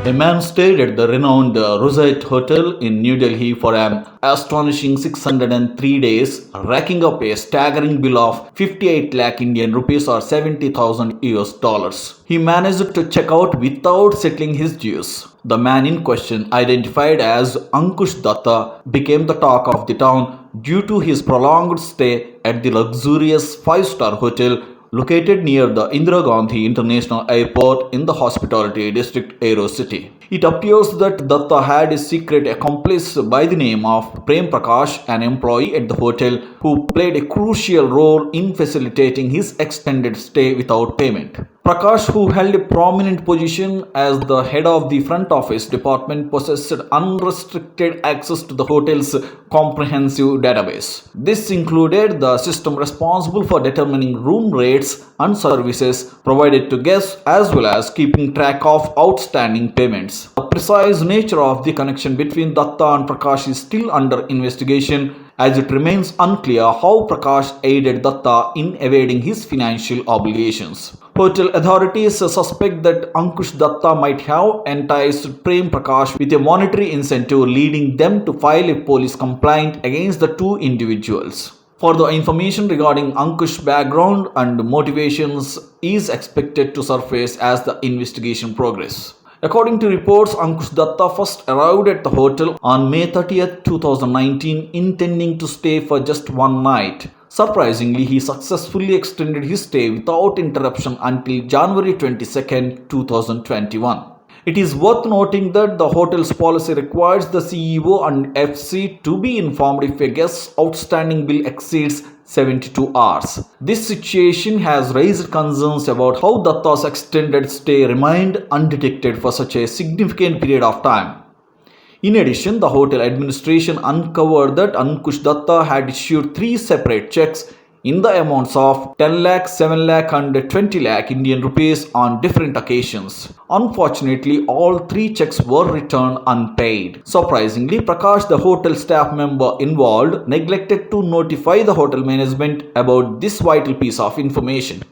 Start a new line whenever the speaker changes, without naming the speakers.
A man stayed at the renowned Rosette Hotel in New Delhi for an astonishing 603 days, racking up a staggering bill of 58 lakh Indian rupees or 70,000 US dollars. He managed to check out without settling his dues. The man in question, identified as Ankush Datta, became the talk of the town due to his prolonged stay at the luxurious five-star hotel located near the Indira Gandhi International Airport in the Hospitality District, Aero City. It appears that Datta had a secret accomplice by the name of Prem Prakash, an employee at the hotel who played a crucial role in facilitating his extended stay without payment. Prakash, who held a prominent position as the head of the front office department, possessed unrestricted access to the hotel's comprehensive database. This included the system responsible for determining room rates and services provided to guests, as well as keeping track of outstanding payments. The precise nature of the connection between Datta and Prakash is still under investigation, as it remains unclear how Prakash aided Datta in evading his financial obligations. Hotel authorities suspect that Ankush Datta might have enticed Prem Prakash with a monetary incentive, leading them to file a police complaint against the two individuals. Further information regarding Ankush's background and motivations is expected to surface as the investigation progresses. According to reports, Ankush Datta first arrived at the hotel on May 30th, 2019, intending to stay for just one night. Surprisingly, he successfully extended his stay without interruption until January 22nd, 2021. It is worth noting that the hotel's policy requires the CEO and FC to be informed if a guest's outstanding bill exceeds 72 hours. This situation has raised concerns about how Datta's extended stay remained undetected for such a significant period of time. In addition, the hotel administration uncovered that Ankush Datta had issued three separate checks in the amounts of 10 lakh, 7 lakh and 20 lakh Indian rupees on different occasions. Unfortunately, all three checks were returned unpaid. Surprisingly, Prakash, the hotel staff member involved, neglected to notify the hotel management about this vital piece of information.